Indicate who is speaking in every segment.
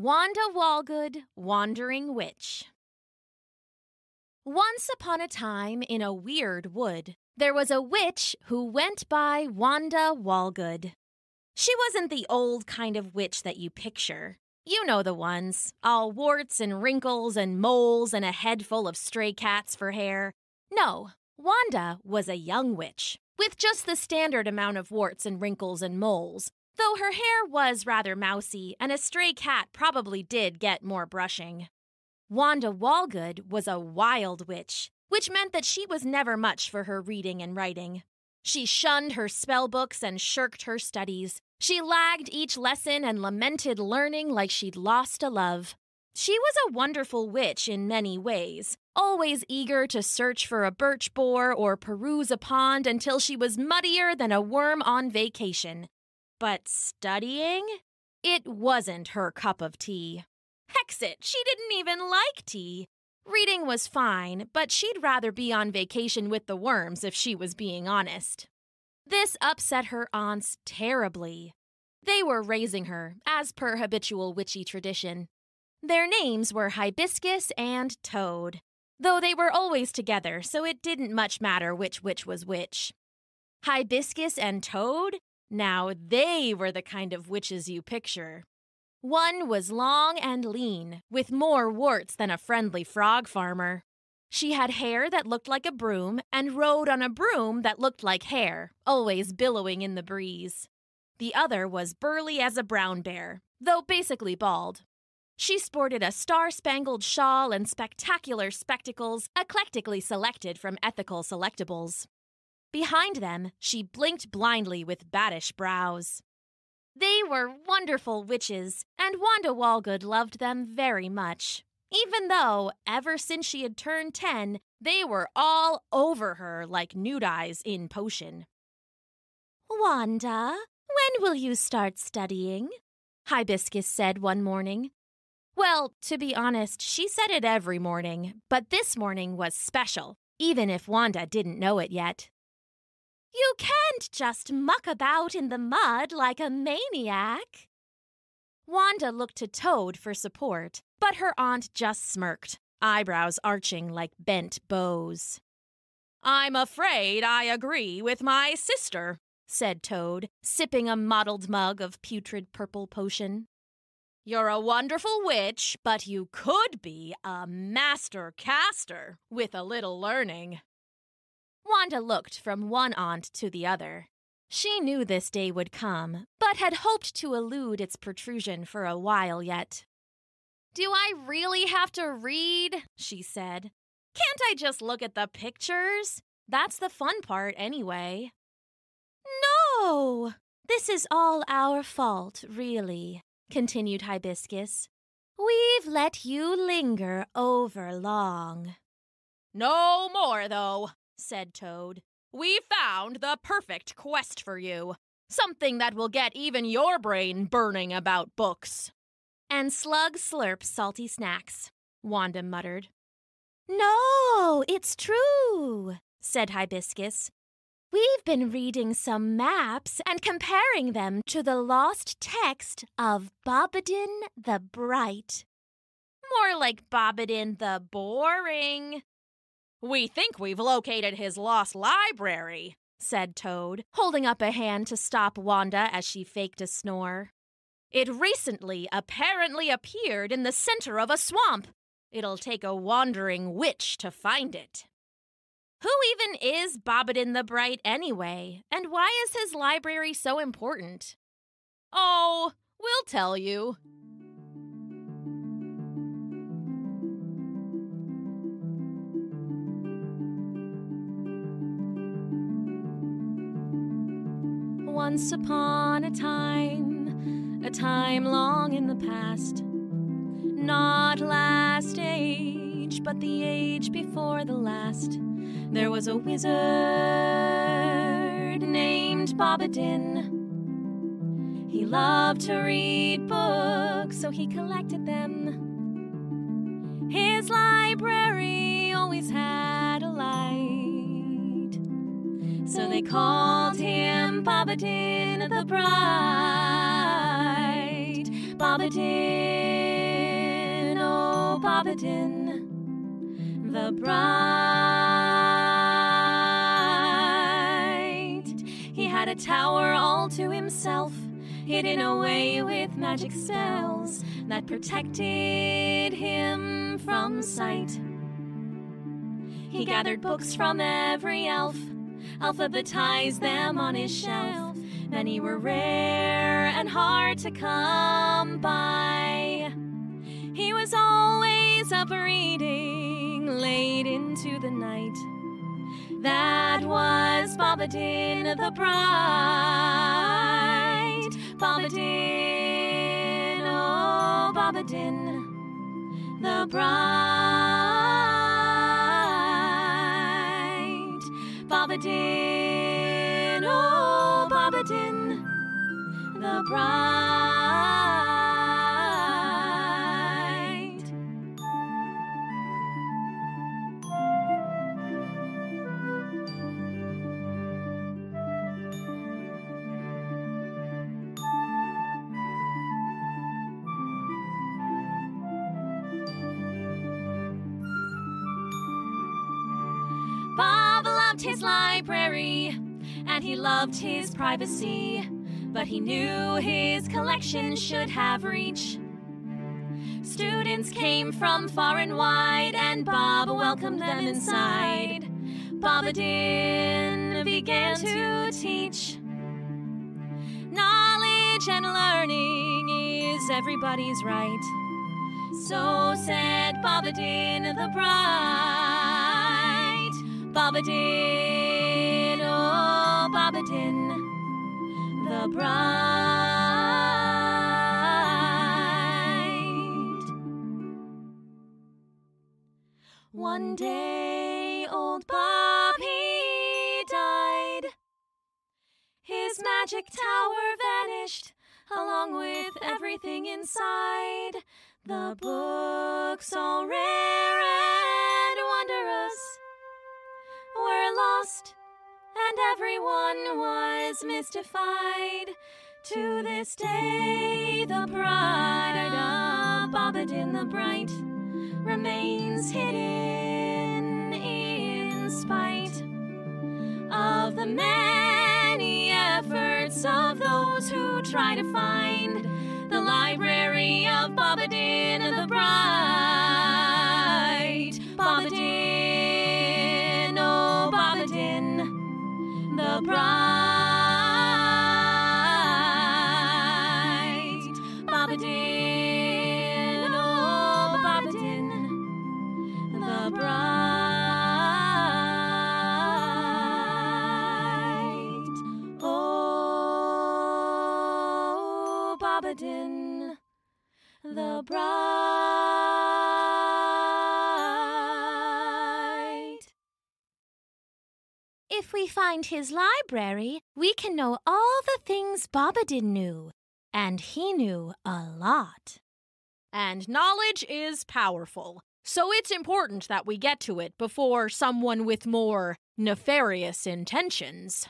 Speaker 1: Wanda Walgood, Wandering Witch. Once upon a time in a weird wood, there was a witch who went by Wanda Walgood. She wasn't the old kind of witch that you picture. You know the ones, all warts and wrinkles and moles and a head full of stray cats for hair. No, Wanda was a young witch, with just the standard amount of warts and wrinkles and moles, though her hair was rather mousy and a stray cat probably did get more brushing. Wanda Walgood was a wild witch, which meant that she was never much for her reading and writing. She shunned her spell books and shirked her studies. She lagged each lesson and lamented learning like she'd lost a love. She was a wonderful witch in many ways, always eager to search for a birch borer or peruse a pond until she was muddier than a worm on vacation. But studying? It wasn't her cup of tea. Hex it, she didn't even like tea. Reading was fine, but she'd rather be on vacation with the worms if she was being honest. This upset her aunts terribly. They were raising her, as per habitual witchy tradition. Their names were Hibiscus and Toad, though they were always together, so it didn't much matter which witch was which. Hibiscus and Toad? Now they were the kind of witches you picture. One was long and lean, with more warts than a friendly frog farmer. She had hair that looked like a broom and rode on a broom that looked like hair, always billowing in the breeze. The other was burly as a brown bear, though basically bald. She sported a star-spangled shawl and spectacular spectacles eclectically selected from ethical selectables. Behind them, she blinked blindly with baddish brows. They were wonderful witches, and Wanda Walgood loved them very much, even though, ever since she had turned 10, they were all over her like nude eyes in potion. "Wanda, when will you start studying?" Hibiscus said one morning. Well, to be honest, she said it every morning, but this morning was special, even if Wanda didn't know it yet. "You can't just muck about in the mud like a maniac." Wanda looked to Toad for support, but her aunt just smirked, eyebrows arching like bent bows. "I'm afraid I agree with my sister," said Toad, sipping a mottled mug of putrid purple potion. "You're a wonderful witch, but you could be a master caster with a little learning." Wanda looked from one aunt to the other. She knew this day would come, but had hoped to elude its protrusion for a while yet. "Do I really have to read?" she said. "Can't I just look at the pictures? That's the fun part anyway." "No! This is all our fault, really," continued Hibiscus. "We've let you linger over long."
Speaker 2: "No more, though," said Toad. "We found the perfect quest for you. Something that will get even your brain burning about books."
Speaker 1: "And slugs slurp salty snacks," Wanda muttered. "No, it's true," said Hibiscus. "We've been reading some maps and comparing them to the lost text of Bobbadin the Bright."
Speaker 2: "More like Bobbadin the Boring." "We think we've located his lost library," said Toad, holding up a hand to stop Wanda as she faked a snore. "It recently apparently appeared in the center of a swamp. It'll take a wandering witch to find it." Who even is Bobbadin the Bright anyway, and why is his library so important? "Oh, we'll tell you."
Speaker 1: Once upon a time long in the past, not last age, but the age before the last, there was a wizard named Bobbadin. He loved to read books, so he collected them. His library always had a light, so they called him Bobbadin the Bright.
Speaker 2: Bobbedin, oh Bobbedin, the bright. He had a tower all to himself, hidden away with magic spells that protected him from sight. He gathered books from every elf, alphabetized them on his shelf. Many were rare and hard to come by. He was always up reading late into the night. That was Bobbedin the bright. Bobbedin, oh Bobbedin, the bright. Bobbedin, oh Bobbedin, the bright. Bob loved his library, and he loved his privacy, but he knew his collection should have reach. Students came from far and wide, and Bob welcomed them inside. Bobbedin began to teach. Knowledge and learning is everybody's right. So said Bobbedin the bright. Bobbedin, oh Bobbedin, the bright. One day old Bob, he died. His magic tower vanished, along with everything inside. The books, all rare and wondrous, were lost, and everyone was mystified. To this day, the pride of Bobbedin the bright remains hidden in spite of the many efforts of those who try to find the library of Bobbedin the bright. Bobbedin, oh Bobbedin, the bright. Bobbedin, oh Bobbedin, the bright. Oh Bobbedin, the bright.
Speaker 1: If we find his library, we can know all the things Bobbedin knew. And he knew a lot.
Speaker 2: And knowledge is powerful, so it's important that we get to it before someone with more nefarious intentions.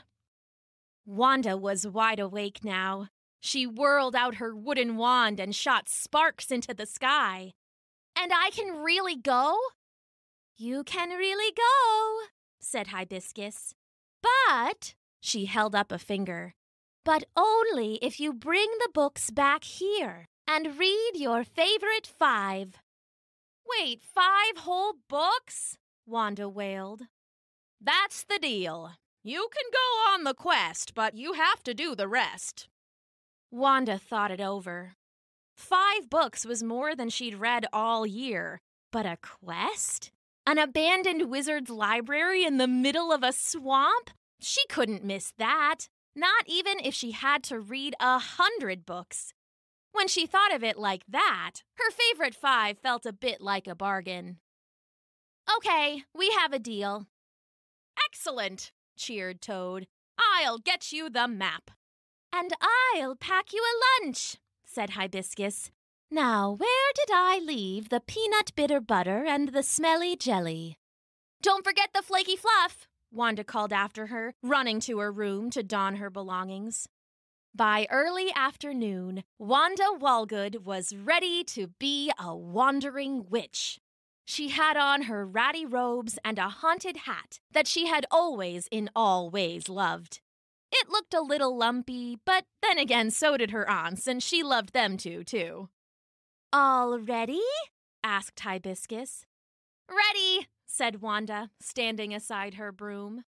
Speaker 1: Wanda was wide awake now. She whirled out her wooden wand and shot sparks into the sky. And I can really go? You can really go, said Hibiscus. But, she held up a finger, but only if you bring the books back here and read your favorite 5.
Speaker 2: Wait, 5 whole books? Wanda wailed. That's the deal. You can go on the quest, but you have to do the rest.
Speaker 1: Wanda thought it over. 5 books was more than she'd read all year. But a quest? An abandoned wizard's library in the middle of a swamp? She couldn't miss that. Not even if she had to read 100 books. When she thought of it like that, her favorite 5 felt a bit like a bargain. Okay, we have a deal.
Speaker 2: Excellent, cheered Toad. I'll get you the map.
Speaker 1: And I'll pack you a lunch, said Hibiscus. Now, where did I leave the peanut bitter butter and the smelly jelly?
Speaker 2: Don't forget the flaky fluff, Wanda called after her, running to her room to don her belongings.
Speaker 1: By early afternoon, Wanda Walgood was ready to be a wandering witch. She had on her ratty robes and a haunted hat that she had always in all ways loved. It looked a little lumpy, but then again so did her aunts, and she loved them too. "All ready?" asked Hibiscus. "Ready," said Wanda, standing aside her broom.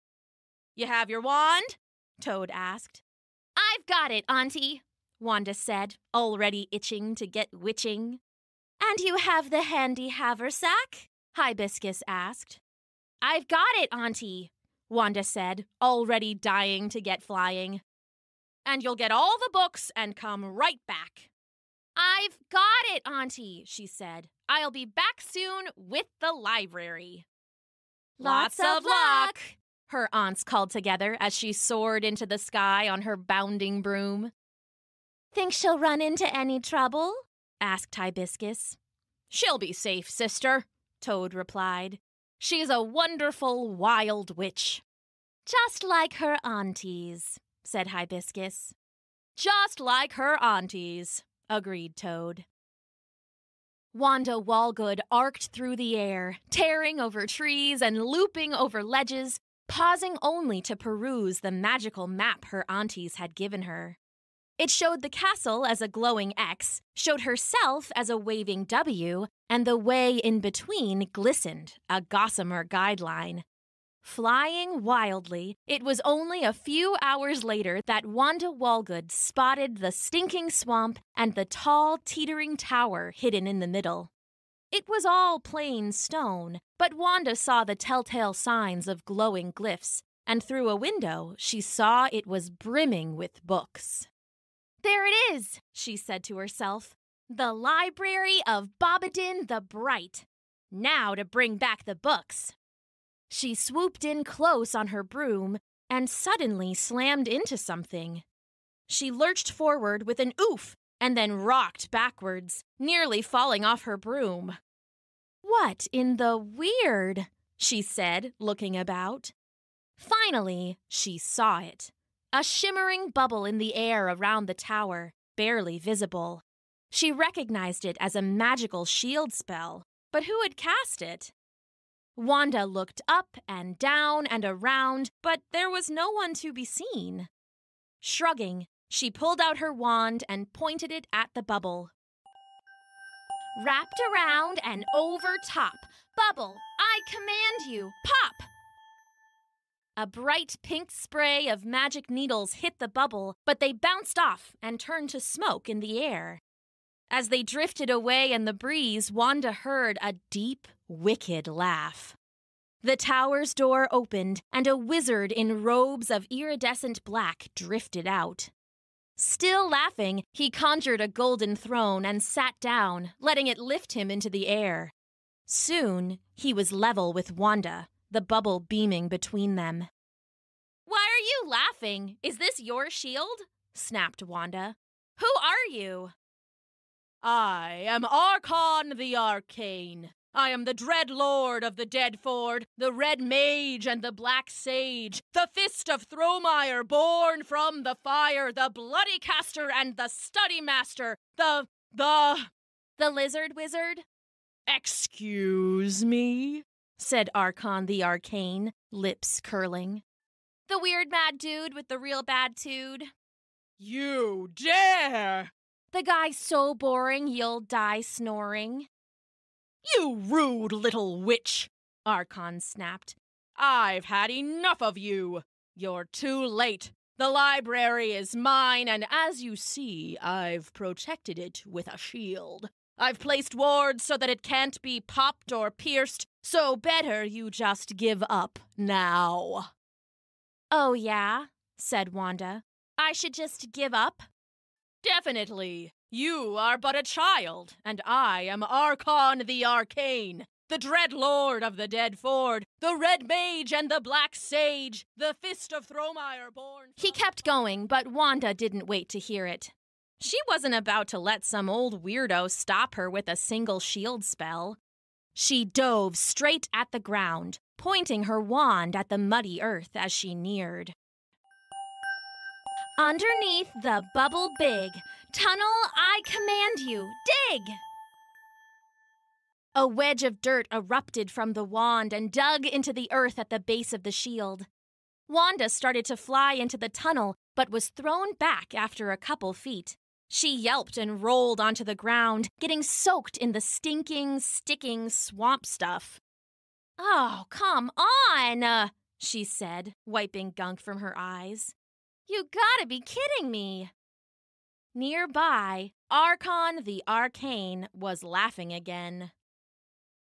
Speaker 1: "You have your wand?" Toad asked. "I've got it, Auntie," Wanda said, already itching to get witching. "And you have the handy haversack?" Hibiscus asked. "I've got it, Auntie," Wanda said, already dying to get flying. "And you'll get all the books and come right back." "I've got it, Auntie," she said. "I'll be back soon with the library." "Lots of luck," her aunts called together as she soared into the sky on her bounding broom. "Think she'll run into any trouble?" asked Hibiscus. "She'll be safe, sister," Toad replied. "She's a wonderful wild witch." "Just like her aunties," said Hibiscus. "Just like her aunties," agreed Toad. Wanda Walgood arced through the air, tearing over trees and looping over ledges, pausing only to peruse the magical map her aunties had given her. It showed the castle as a glowing X, showed herself as a waving W, and the way in between glistened, a gossamer guideline. Flying wildly, it was only a few hours later that Wanda Walgood spotted the stinking swamp and the tall, teetering tower hidden in the middle. It was all plain stone, but Wanda saw the telltale signs of glowing glyphs, and through a window she saw it was brimming with books. "There it is," she said to herself. "The Library of Weldin the Bright. Now to bring back the books." She swooped in close on her broom and suddenly slammed into something. She lurched forward with an oof and then rocked backwards, nearly falling off her broom. "What in the weird?" she said, looking about. Finally, she saw it. A shimmering bubble in the air around the tower, barely visible. She recognized it as a magical shield spell, but who had cast it? Wanda looked up and down and around, but there was no one to be seen. Shrugging, she pulled out her wand and pointed it at the bubble. "Wrapped around and over top. Bubble, I command you, pop!" A bright pink spray of magic needles hit the bubble, but they bounced off and turned to smoke in the air. As they drifted away in the breeze, Wanda heard a deep, wicked laugh. The tower's door opened, and a wizard in robes of iridescent black drifted out. Still laughing, he conjured a golden throne and sat down, letting it lift him into the air. Soon, he was level with Wanda, the bubble beaming between them. "Why are you laughing? Is this your shield?" snapped Wanda. "Who are you?" "I am Archon the Arcane. I am the dread lord of the dead ford, the red mage and the black sage, the fist of Thromyre born from the fire, the bloody caster and the study master, the lizard wizard?" "Excuse me?" said Archon the Arcane, lips curling. "The weird mad dude with the real bad tude." "You dare!" "The guy so boring you'll die snoring." "You rude little witch!" Archon snapped. "I've had enough of you. You're too late. The library is mine, and as you see, I've protected it with a shield. I've placed wards so that it can't be popped or pierced, so better you just give up now." "Oh, yeah?" said Wanda. "I should just give up?" "Definitely. You are but a child, and I am Archon the Arcane, the dread lord of the dead ford, the red mage and the black sage, the fist of Thromyre born..." He kept going, but Wanda didn't wait to hear it. She wasn't about to let some old weirdo stop her with a single shield spell. She dove straight at the ground, pointing her wand at the muddy earth as she neared. Underneath the bubble big, tunnel I command you, dig! A wedge of dirt erupted from the wand and dug into the earth at the base of the shield. Wanda started to fly into the tunnel, but was thrown back after a couple feet. She yelped and rolled onto the ground, getting soaked in the stinking, sticking swamp stuff. "Oh, come on," she said, wiping gunk from her eyes. "You gotta be kidding me." Nearby, Archon the Arcane was laughing again.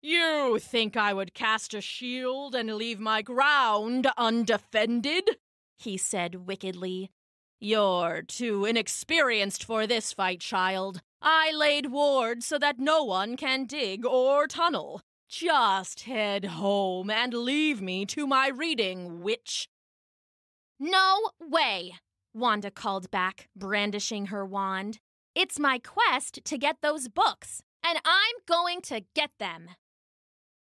Speaker 2: "You think I would cast a shield and leave my ground undefended?" he said wickedly. "You're too inexperienced for this fight, child. I laid ward so that no one can dig or tunnel. Just head home and leave me to my reading, witch."
Speaker 1: "No way," Wanda called back, brandishing her wand. "It's my quest to get those books, and I'm going to get them."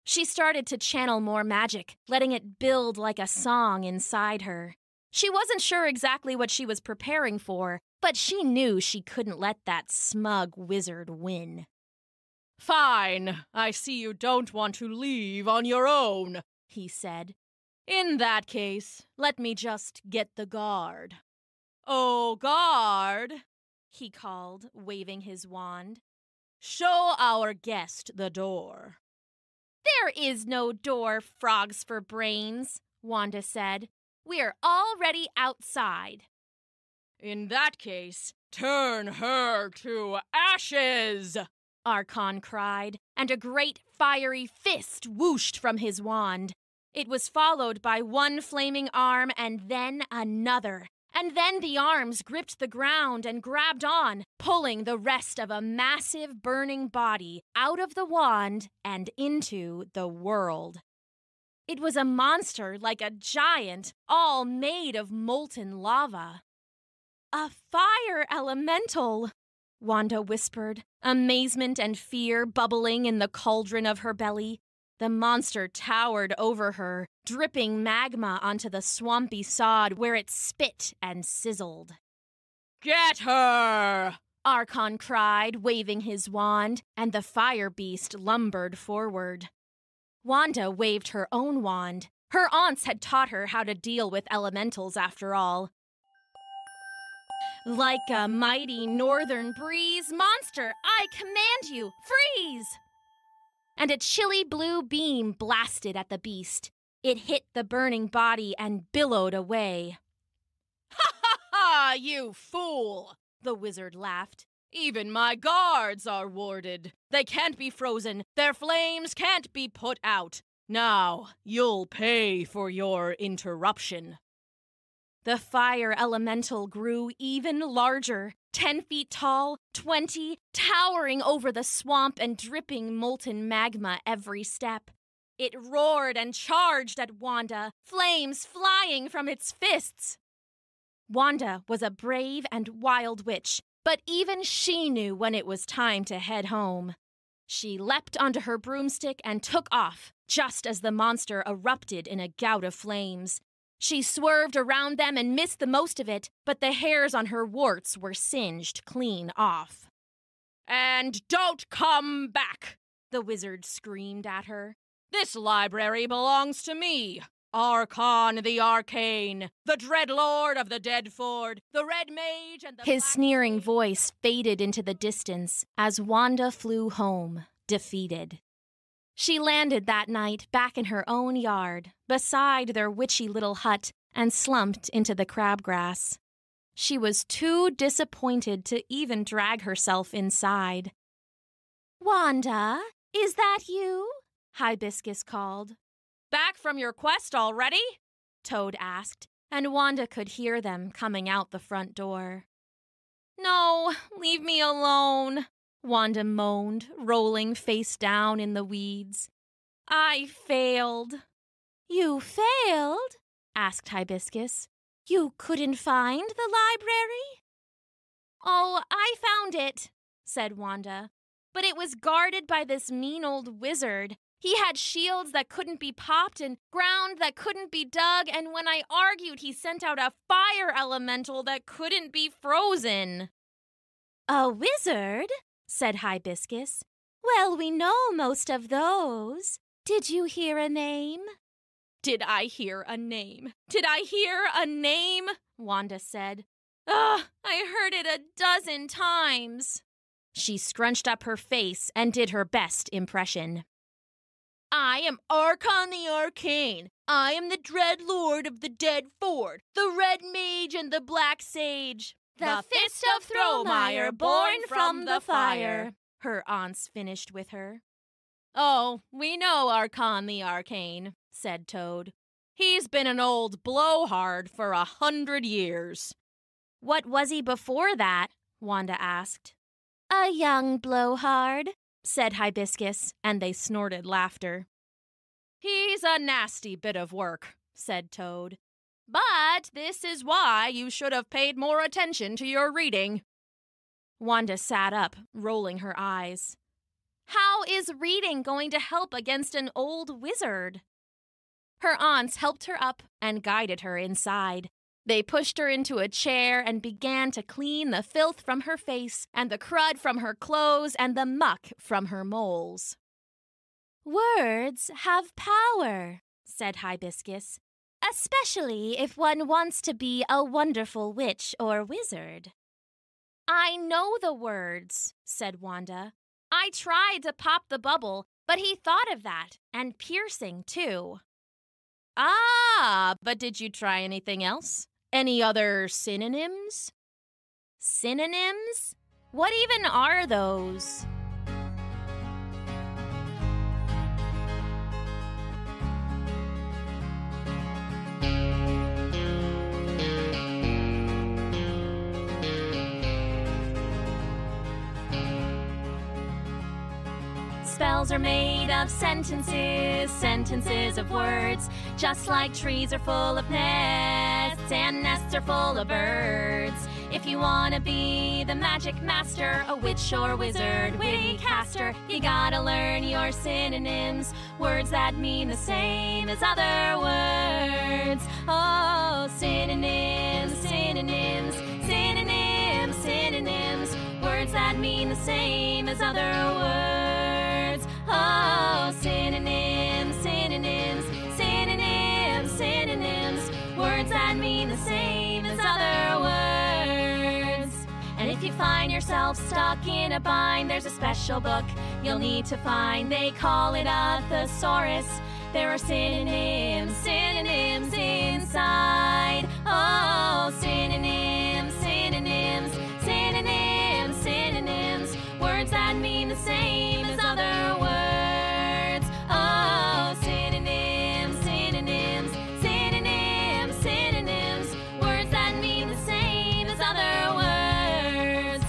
Speaker 1: She started to channel more magic, letting it build like a song inside her. She wasn't sure exactly what she was preparing for, but she knew she couldn't let that smug wizard win.
Speaker 2: "Fine, I see you don't want to leave on your own," he said. "In that case, let me just get the guard." "Oh, guard," he called, waving his wand. "Show our guest the door."
Speaker 1: "There is no door, frogs for brains," Wanda said. "We're already outside."
Speaker 2: "In that case, turn her to ashes,"
Speaker 1: Archon cried, and a great fiery fist whooshed from his wand. It was followed by one flaming arm and then another. And then the arms gripped the ground and grabbed on, pulling the rest of a massive burning body out of the wand and into the world. It was a monster like a giant, all made of molten lava. "A fire elemental," Wanda whispered, amazement and fear bubbling in the cauldron of her belly. The monster towered over her, dripping magma onto the swampy sod where it spit and sizzled.
Speaker 2: "Get her!"
Speaker 1: Archon cried, waving his wand, and the fire beast lumbered forward. Wanda waved her own wand. Her aunts had taught her how to deal with elementals after all. "Like a mighty northern breeze, monster, I command you, freeze!" And a chilly blue beam blasted at the beast. It hit the burning body and billowed away.
Speaker 2: "Ha ha ha, you fool!" the wizard laughed. "Even my guards are warded. They can't be frozen. Their flames can't be put out. Now, you'll pay for your interruption."
Speaker 1: The fire elemental grew even larger, 10 feet tall, 20, towering over the swamp and dripping molten magma every step. It roared and charged at Wanda, flames flying from its fists. Wanda was a brave and wild witch, but even she knew when it was time to head home. She leapt onto her broomstick and took off, just as the monster erupted in a gout of flames. She swerved around them and missed the most of it, but the hairs on her warts were singed clean off.
Speaker 2: "And don't come back!"
Speaker 1: the wizard screamed at her.
Speaker 2: "This library belongs to me, Archon the Arcane, the Dread Lord of the Dead Ford, the Red Mage, and the
Speaker 1: His
Speaker 2: Black
Speaker 1: sneering
Speaker 2: Mage."
Speaker 1: voice faded into the distance as Wanda flew home, defeated. She landed that night back in her own yard, beside their witchy little hut, and slumped into the crabgrass. She was too disappointed to even drag herself inside. "Wanda, is that you?" Hibiscus called.
Speaker 2: "Back from your quest already?"
Speaker 1: Toad asked, and Wanda could hear them coming out the front door. "No, leave me alone," Wanda moaned, rolling face down in the weeds. "I failed." "You failed?" asked Hibiscus. "You couldn't find the library?" "Oh, I found it," said Wanda. "But it was guarded by this mean old wizard.
Speaker 2: He had shields that couldn't be popped and ground that couldn't be dug, and when I argued, he sent out a fire elemental that couldn't be frozen.
Speaker 1: A wizard? Said Hibiscus. Well, we know most of those. Did you hear a name?
Speaker 2: Did I hear a name? Did I hear a name? Wanda said. Ugh, I heard it a dozen times. She scrunched up her face and did her best impression. I am Archon the Arcane. I am the Dread Lord of the Dead Ford, the Red Mage and the Black Sage.
Speaker 1: The fist of Thromyre, born from the fire,
Speaker 2: her aunts finished with her. Oh, we know Archon the Arcane, said Toad. He's been an old blowhard for 100 years. What was he before that? Wanda asked.
Speaker 1: A young blowhard,
Speaker 2: said Hibiscus, and they snorted laughter. He's a nasty bit of work, said Toad. But this is why you should have paid more attention to your reading. Wanda sat up, rolling her eyes. How is reading going to help against an old wizard? Her aunts helped her up and guided her inside. They pushed her into a chair and began to clean the filth from her face and the crud from her clothes and the muck from her moles.
Speaker 1: Words have power, said Hibiscus, especially if one wants to be a wonderful witch or wizard.
Speaker 2: I know the words, said Wanda. I tried to pop the bubble, but he thought of that, and piercing, too. Ah, but did you try anything else? Any other synonyms? Synonyms? What even are those? Spells are made of sentences, sentences of words, just like trees are full of nests, and nests are full of birds. If you want to be the magic master, a witch or wizard, witty caster, you gotta learn your synonyms, words that mean the same as other words. Oh, synonyms, synonyms, synonyms, synonyms, words that mean the same as other words. Oh, synonyms, synonyms, synonyms, synonyms, words that mean the same as other words. And if you find yourself stuck in a bind, there's a special book you'll need to find. They call it a thesaurus. There are synonyms, synonyms inside. Oh, synonyms, synonyms, synonyms, synonyms, words that mean the same as other words. Oh, synonyms, synonyms, synonyms, synonyms, words that mean the same as other words.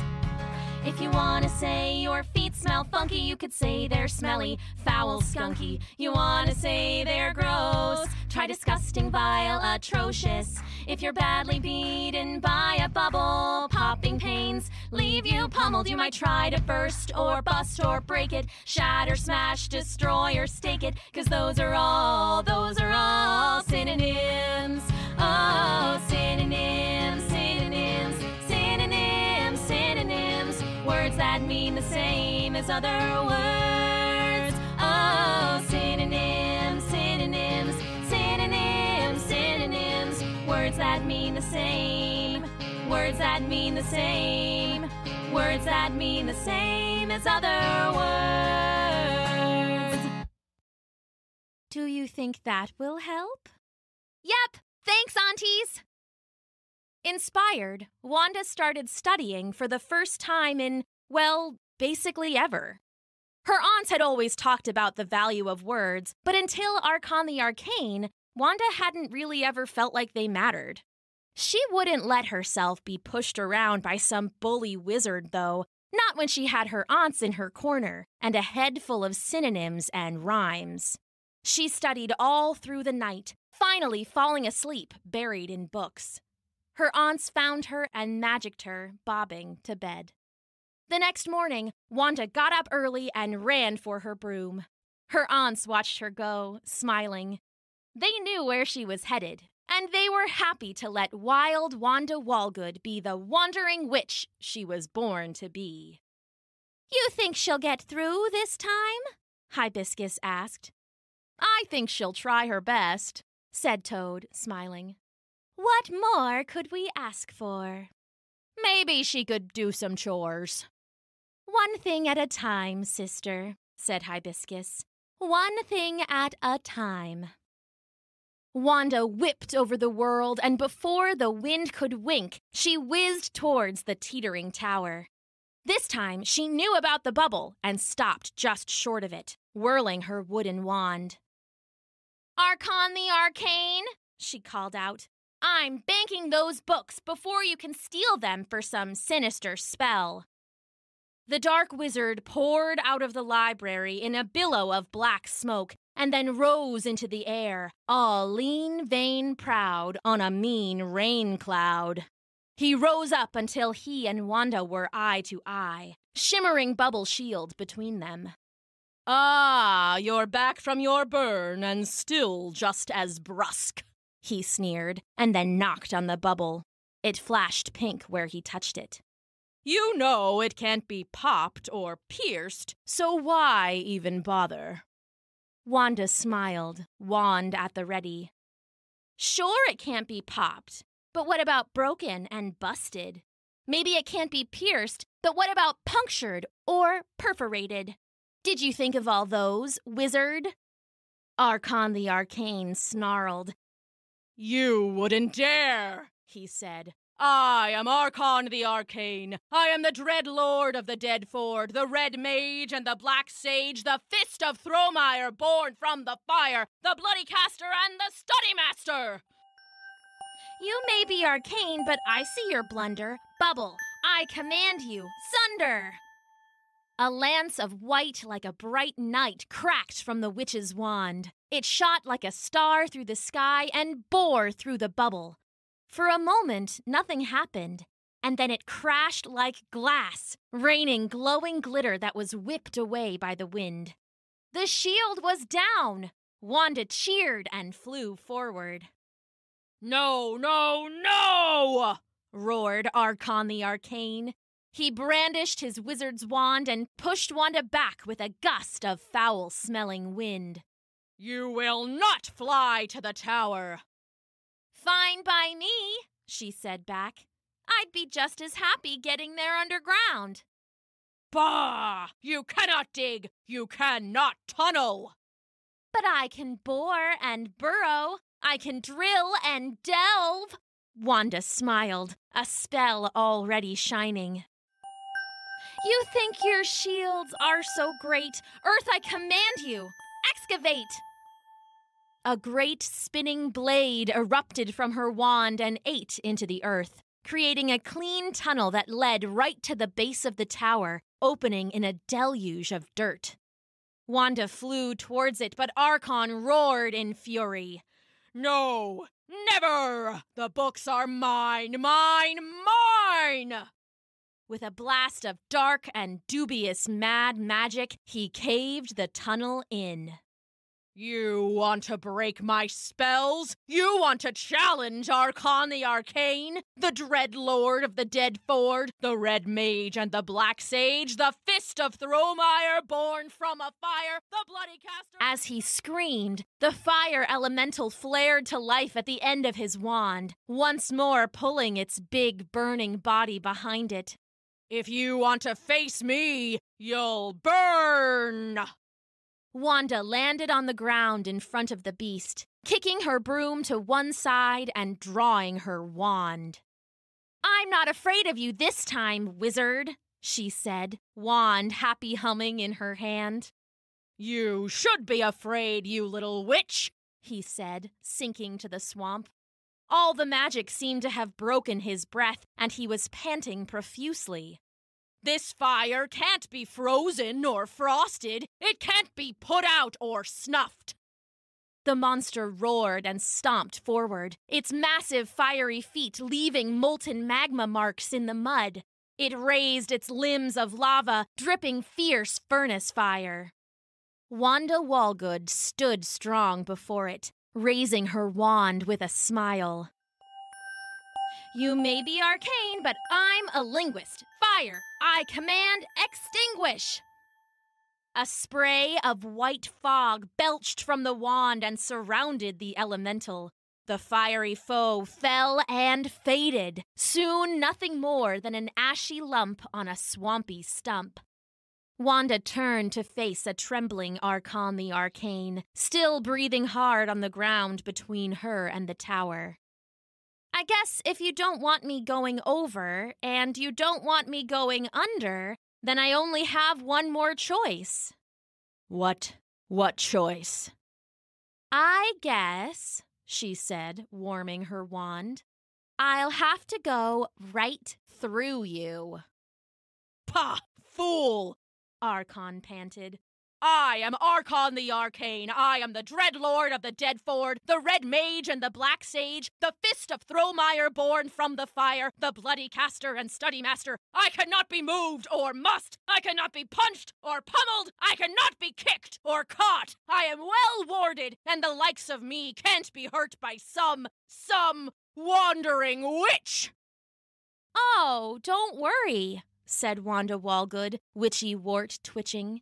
Speaker 2: If you want to say your feet smell funky, you could say they're smelly, foul, skunky. You want to say they're gross, try disgusting, vile, atrocious. If you're badly beaten by a bubble, popping pains leave you pummeled, you might try to burst or bust or break it, shatter, smash, destroy, or stake it, 'cause those are all synonyms. Oh, synonyms, synonyms, synonyms, synonyms, words that mean the same as other words. Oh, synonyms, synonyms, synonyms, synonyms, words that mean the same, words that mean the same, words that mean the same as other words.
Speaker 1: Do you think that will help?
Speaker 2: Yep, thanks, aunties. Inspired, Wanda started studying for the first time in, well, basically ever. Her aunts had always talked about the value of words, but until Archon the Arcane, Wanda hadn't really ever felt like they mattered. She wouldn't let herself be pushed around by some bully wizard, though, not when she had her aunts in her corner and a head full of synonyms and rhymes. She studied all through the night, finally falling asleep buried in books. Her aunts found her and magicked her, bobbing to bed. The next morning, Wanda got up early and ran for her broom. Her aunts watched her go, smiling. They knew where she was headed, and they were happy to let wild Wanda Walgood be the wandering witch she was born to be.
Speaker 1: "You think she'll get through this time?" Hibiscus asked.
Speaker 2: "I think she'll try her best," said Toad, smiling.
Speaker 1: "What more could we ask for?"
Speaker 2: "Maybe she could do some chores."
Speaker 1: "One thing at a time, sister," said Hibiscus. "One thing at a time."
Speaker 2: Wanda whipped over the world, and before the wind could wink, she whizzed towards the teetering tower. This time, she knew about the bubble and stopped just short of it, whirling her wooden wand. "Archon the Arcane," she called out. "I'm banking those books before you can steal them for some sinister spell." The dark wizard poured out of the library in a billow of black smoke and then rose into the air, all lean, vain, proud, on a mean rain cloud. He rose up until he and Wanda were eye to eye, shimmering bubble shield between them. "Ah, you're back from your burn and still just as brusque," he sneered, and then knocked on the bubble. It flashed pink where he touched it. "You know it can't be popped or pierced, so why even bother?" Wanda smiled, wand at the ready. "Sure it can't be popped, but what about broken and busted? Maybe it can't be pierced, but what about punctured or perforated? Did you think of all those, wizard?" Archon the Arcane snarled. "You wouldn't dare," he said. "I am Archon the Arcane. I am the dread lord of the dead ford, the red mage and the black sage, the fist of Thromyre born from the fire, the bloody caster and the study master."
Speaker 1: "You may be arcane, but I see your blunder. Bubble, I command you, sunder!" A lance of white like a bright night cracked from the witch's wand. It shot like a star through the sky and bore through the bubble. For a moment, nothing happened, and then it crashed like glass, raining glowing glitter that was whipped away by the wind. The shield was down! Wanda cheered and flew forward.
Speaker 2: "No, no, no!" roared Archon the Arcane. He brandished his wizard's wand and pushed Wanda back with a gust of foul-smelling wind. "You will not fly to the tower!"
Speaker 1: "Fine by me," she said back. "I'd be just as happy getting there underground."
Speaker 2: "Bah! You cannot dig! You cannot tunnel!"
Speaker 1: "But I can bore and burrow. I can drill and delve." Wanda smiled, a spell already shining. "You think your shields are so great. Earth, I command you, excavate!" A great spinning blade erupted from her wand and ate into the earth, creating a clean tunnel that led right to the base of the tower, opening in a deluge of dirt. Wanda flew towards it, but Archon roared in fury.
Speaker 2: "No, never! The books are mine, mine, mine!" With a blast of dark and dubious mad magic, he caved the tunnel in. "You want to break my spells? You want to challenge Archon the Arcane, the dread lord of the dead ford, the red mage and the black sage, the fist of Thromyre born from a fire, the bloody caster—" As he screamed, the fire elemental flared to life at the end of his wand, once more pulling its big burning body behind it. "If you want to face me, you'll burn!" Wanda landed on the ground in front of the beast, kicking her broom to one side and drawing her wand. "I'm not afraid of you this time, wizard," she said, wand happy humming in her hand. "You should be afraid, you little witch," he said, sinking to the swamp. All the magic seemed to have broken his breath, and he was panting profusely. "This fire can't be frozen or frosted. It can't be put out or snuffed." The monster roared and stomped forward, its massive fiery feet leaving molten magma marks in the mud. It raised its limbs of lava, dripping fierce furnace fire.
Speaker 1: Wanda Walgood stood strong before it, raising her wand with a smile.
Speaker 2: You may be arcane, but I'm a linguist. Fire! I command extinguish!
Speaker 1: A spray of white fog belched from the wand and surrounded the elemental. The fiery foe fell and faded, soon nothing more than an ashy lump on a swampy stump. Wanda turned to face a trembling Archon the Arcane, still breathing hard on the ground between her and the tower. I guess if you don't want me going over, and you don't want me going under, then I only have one more choice.
Speaker 2: What choice?
Speaker 1: I guess, she said, warming her wand, I'll have to go right through you.
Speaker 2: Pah! Fool! Archon panted. I am Archon the Arcane. I am the Dreadlord of the Deadford, the Red Mage and the Black Sage, the Fist of Thromyre born from the fire, the Bloody Caster and Study Master. I cannot be moved or must. I cannot be punched or pummeled. I cannot be kicked or caught. I am well warded, and the likes of me can't be hurt by some wandering witch.
Speaker 1: Oh, don't worry, said Wanda Walgood, witchy wart twitching.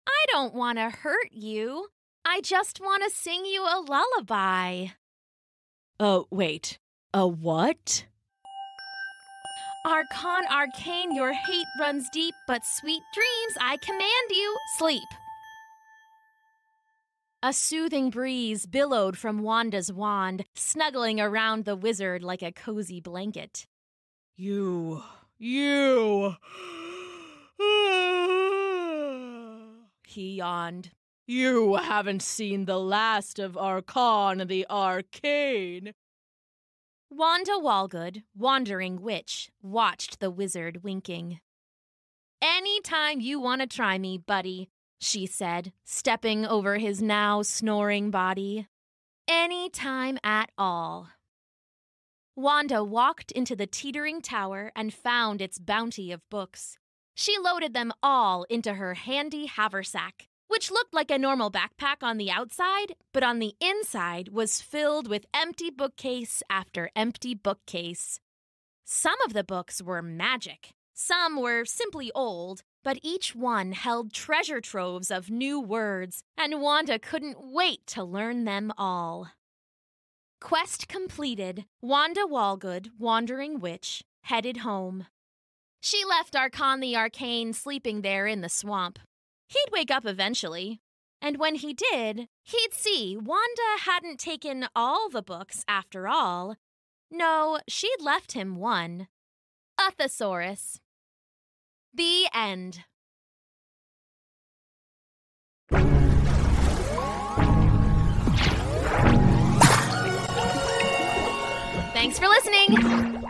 Speaker 1: I don't want to hurt you. I just want to sing you a lullaby.
Speaker 2: Oh, wait. A what?
Speaker 1: Archon Arcane, your hate runs deep, but sweet dreams, I command you, sleep. A soothing breeze billowed from Wanda's wand, snuggling around the wizard like a cozy blanket.
Speaker 2: You... He yawned. You haven't seen the last of Archon the Arcane.
Speaker 1: Wanda Walgood, wandering witch, watched the wizard winking. Anytime you want to try me, buddy, she said, stepping over his now snoring body. Anytime at all. Wanda walked into the teetering tower and found its bounty of books. She loaded them all into her handy haversack, which looked like a normal backpack on the outside, but on the inside was filled with empty bookcase after empty bookcase. Some of the books were magic. Some were simply old, but each one held treasure troves of new words, and Wanda couldn't wait to learn them all. Quest completed, Wanda Walgood, wandering witch, headed home. She left Archon the Arcane sleeping there in the swamp. He'd wake up eventually, and when he did, he'd see Wanda hadn't taken all the books after all. No, she'd left him one. A thesaurus. The end. Thanks for listening!